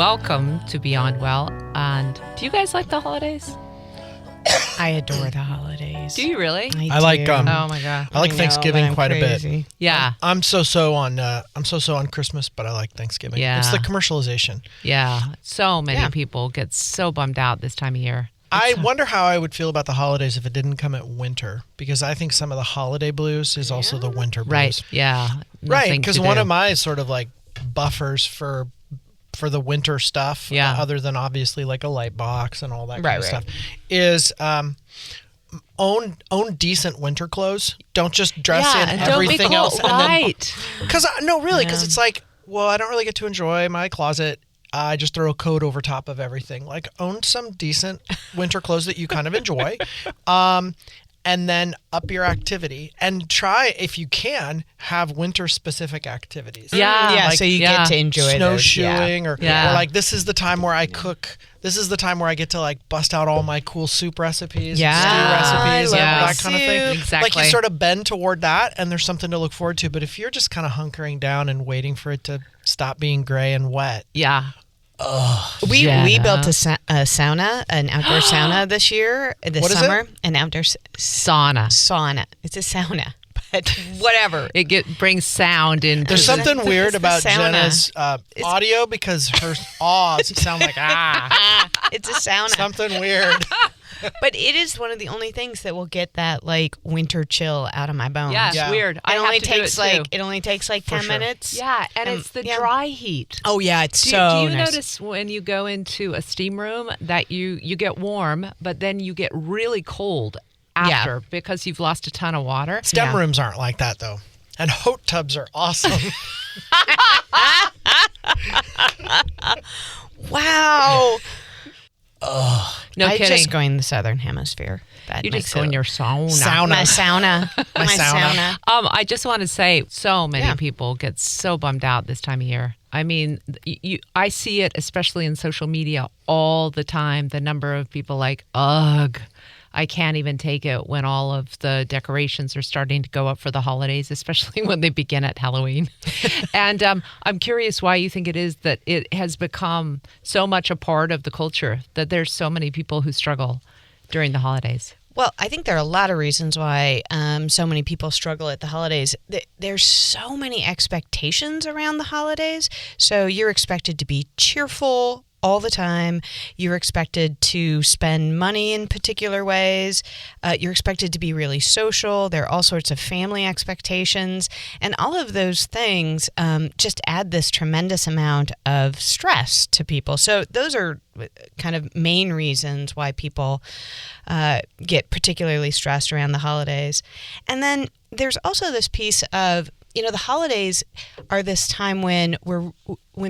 welcome to Beyond Well. And do you guys like the holidays? I adore the holidays. Do you really? I like Oh my god. I like Thanksgiving quite a bit. Yeah. I'm so on Christmas, but I like Thanksgiving. Yeah. It's the commercialization. Yeah. So many people get so bummed out this time of year. I wonder how I would feel about the holidays if it didn't come at winter, because I think some of the holiday blues is also the winter blues. Right. Yeah. Right. Because one of my sort of like buffers for the winter stuff, other than obviously like a light box and all that kind of stuff, is own decent winter clothes. Don't just dress in everything else. Right. Because it's like, well, I don't really get to enjoy my closet. I just throw a coat over top of everything. Like, own some decent winter clothes that you kind of enjoy. And then up your activity and try, if you can, have winter-specific activities. Yeah, like, so you get to enjoy snowshoeing, or like, this is the time where I cook. This is the time where I get to like bust out all my cool soup recipes, and stew recipes, and all that kind of thing. Exactly. Like, you sort of bend toward that, and there's something to look forward to. But if you're just kind of hunkering down and waiting for it to stop being gray and wet, we built a sauna, an outdoor sauna this year, summer. Is it? An outdoor sauna. It's a sauna, but whatever. It brings sound in. There's something weird about Jenna's audio, because her ahs sound like It's a sauna. Something weird. But it is one of the only things that will get that like winter chill out of my bones. Yeah, it's weird. It only takes like 10 minutes. Yeah, and it's the dry heat. Oh yeah, it's do you notice when you go into a steam room that you get warm, but then you get really cold after because you've lost a ton of water? STEM rooms aren't like that though. And hot tubs are awesome. Wow. No I kidding. just go in the southern hemisphere. You just go in your sauna. My sauna. My sauna. I just want to say, so many people get so bummed out this time of year. I mean, I see it, especially in social media, all the time. The number of people like, ugh, I can't even take it when all of the decorations are starting to go up for the holidays, especially when they begin at Halloween. And I'm curious why you think it is that it has become so much a part of the culture, that there's so many people who struggle during the holidays. Well, I think there are a lot of reasons why so many people struggle at the holidays. There's so many expectations around the holidays. So you're expected to be cheerful all the time. You're expected to spend money in particular ways. You're expected to be really social. There are all sorts of family expectations. And all of those things just add this tremendous amount of stress to people. So those are kind of main reasons why people get particularly stressed around the holidays. And then there's also this piece of, the holidays are this time when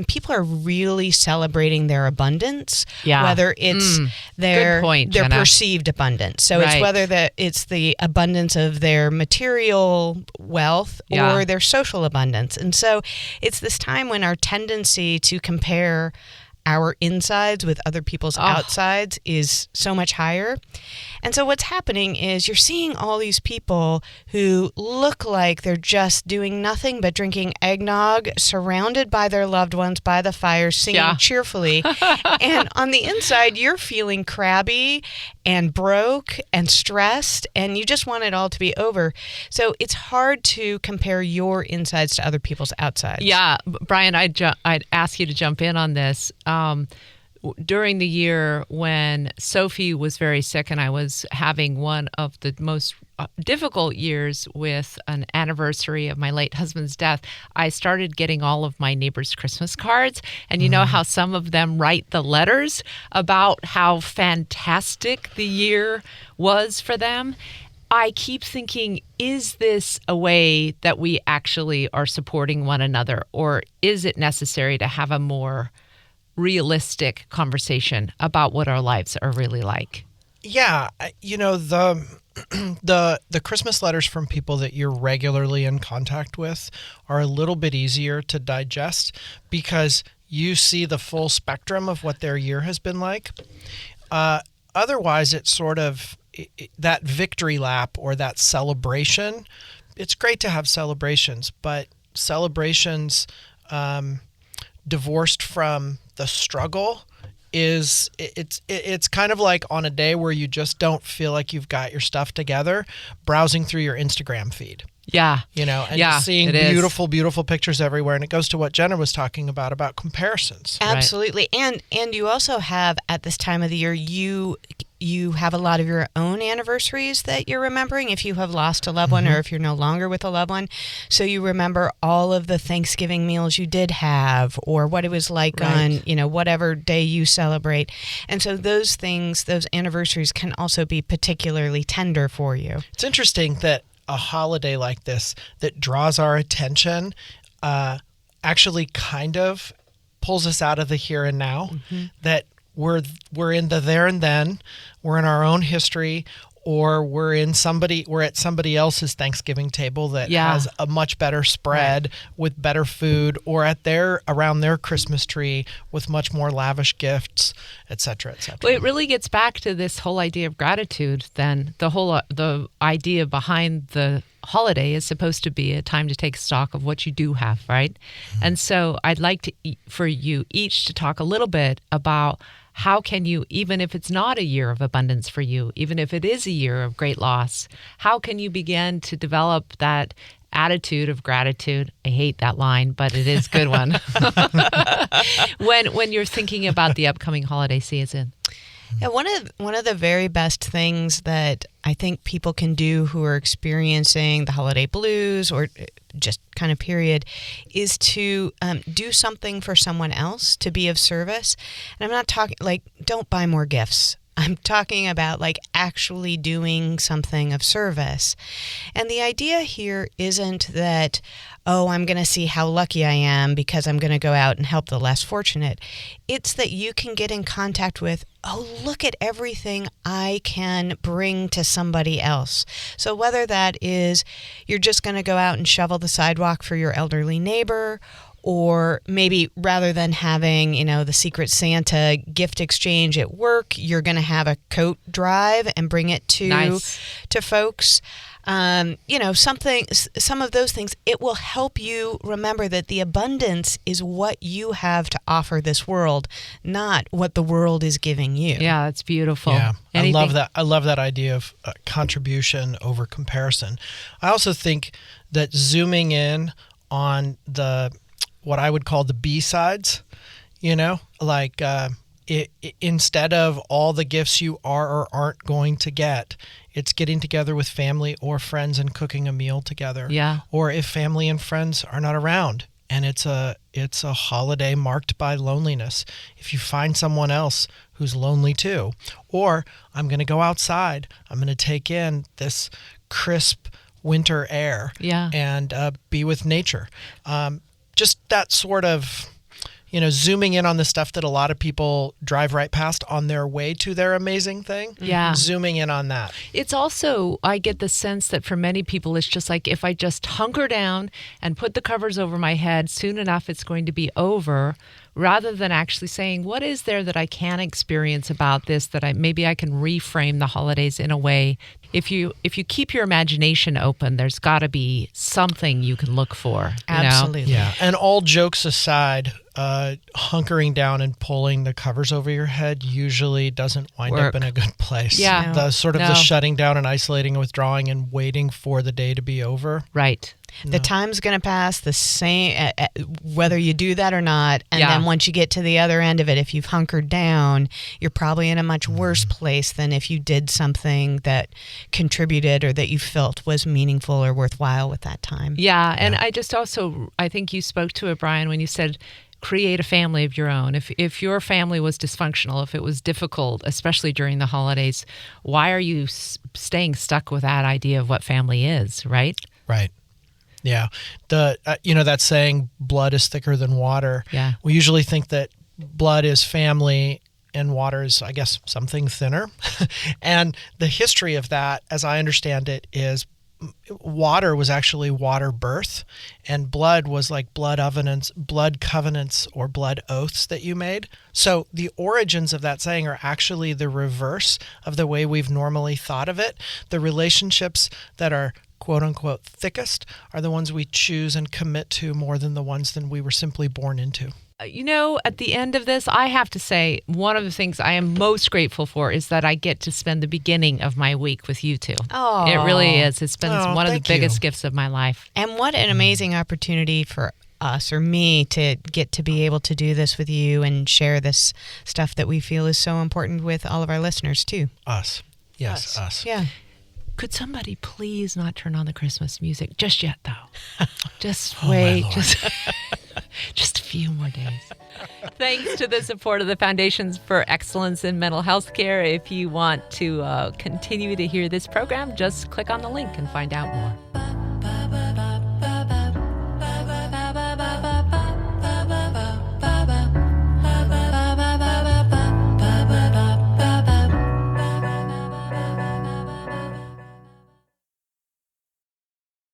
people are really celebrating their abundance, whether it's their perceived abundance. So it's whether it's the abundance of their material wealth or their social abundance. And so it's this time when our tendency to compare our insides with other people's outsides is so much higher. And so what's happening is you're seeing all these people who look like they're just doing nothing but drinking eggnog, surrounded by their loved ones by the fire, singing cheerfully. And on the inside, you're feeling crabby and broke and stressed, and you just want it all to be over. So it's hard to compare your insides to other people's outsides. Yeah, Brian, I'd ask you to jump in on this. During the year when Sophie was very sick and I was having one of the most difficult years with an anniversary of my late husband's death, I started getting all of my neighbors' Christmas cards. And you know how some of them write the letters about how fantastic the year was for them? I keep thinking, is this a way that we actually are supporting one another, or is it necessary to have a more realistic conversation about what our lives are really like? Yeah, the Christmas letters from people that you're regularly in contact with are a little bit easier to digest because you see the full spectrum of what their year has been like. Otherwise, it's sort of that victory lap or that celebration. It's great to have celebrations, but celebrations divorced from the struggle is it's kind of like on a day where you just don't feel like you've got your stuff together, browsing through your Instagram feed. Yeah. And Yeah, just seeing it is. beautiful, beautiful pictures everywhere. And it goes to what Jenna was talking about comparisons. Absolutely. And you also have, at this time of the year, you have a lot of your own anniversaries that you're remembering if you have lost a loved one or if you're no longer with a loved one. So you remember all of the Thanksgiving meals you did have, or what it was like on, whatever day you celebrate. And so those things, those anniversaries can also be particularly tender for you. It's interesting that a holiday like this that draws our attention actually kind of pulls us out of the here and now, that we're in the there and then, we're in our own history, or we're at somebody else's Thanksgiving table that has a much better spread with better food, or around their Christmas tree with much more lavish gifts, et cetera, et cetera. Well, it really gets back to this whole idea of gratitude. Then the idea behind the holiday is supposed to be a time to take stock of what you do have, right? And so I'd like for you each to talk a little bit about how can you, even if it's not a year of abundance for you, even if it is a year of great loss, how can you begin to develop that attitude of gratitude? I hate that line, but it is a good one. when you're thinking about the upcoming holiday season. Yeah, one of the very best things that I think people can do who are experiencing the holiday blues or just kind of period is to do something for someone else, to be of service. And I'm not talking don't buy more gifts. I'm talking about actually doing something of service. And the idea here isn't that, I'm going to see how lucky I am because I'm going to go out and help the less fortunate. It's that you can get in contact with, look at everything I can bring to somebody else. So whether that is you're just going to go out and shovel the sidewalk for your elderly neighbor, or maybe rather than having, the Secret Santa gift exchange at work, you're going to have a coat drive and bring it to folks. Some of those things, it will help you remember that the abundance is what you have to offer this world, not what the world is giving you. Yeah, that's beautiful. Yeah, Anything? I love that idea of contribution over comparison. I also think that zooming in on what I would call the B-sides, instead of all the gifts you are or aren't going to get, it's getting together with family or friends and cooking a meal together. Yeah. Or if family and friends are not around and it's a holiday marked by loneliness, if you find someone else who's lonely too, or I'm going to go outside, I'm going to take in this crisp winter air and be with nature. Just that sort of, zooming in on the stuff that a lot of people drive right past on their way to their amazing thing. Yeah. Zooming in on that. It's also, I get the sense that for many people, it's just like, if I just hunker down and put the covers over my head, soon enough it's going to be over, rather than actually saying, what is there that I can experience about this, that maybe I can reframe the holidays in a way. If you keep your imagination open, there's got to be something you can look for. Absolutely. Yeah. And all jokes aside, hunkering down and pulling the covers over your head usually doesn't wind up in a good place. Yeah. The shutting down and isolating and withdrawing and waiting for the day to be over. Right. The time's going to pass the same, whether you do that or not. And then once you get to the other end of it, if you've hunkered down, you're probably in a much worse place than if you did something that contributed or that you felt was meaningful or worthwhile with that time. Yeah. And I think you spoke to it, Brian, when you said, create a family of your own. If your family was dysfunctional, if it was difficult, especially during the holidays, why are you staying stuck with that idea of what family is, right? Right. Yeah. That saying, blood is thicker than water. Yeah. We usually think that blood is family and water is, I guess, something thinner. And the history of that, as I understand it, is water was actually water birth, and blood was like blood covenants, or blood oaths that you made. So the origins of that saying are actually the reverse of the way we've normally thought of it. The relationships that are quote unquote thickest are the ones we choose and commit to more than the ones that we were simply born into. at the end of this, I have to say, one of the things I am most grateful for is that I get to spend the beginning of my week with you two. Oh, it really is. It's been one of the thank you. biggest gifts of my life. And what an amazing opportunity for us or me to get to be able to do this with you and share this stuff that we feel is so important with all of our listeners too. Us. Yes, us. Yeah. Could somebody please not turn on the Christmas music just yet, though? Just Oh, my wait. Lord. Just a few more days. Thanks to the support of the Foundations for Excellence in Mental Health Care. If you want to continue to hear this program, just click on the link and find out more.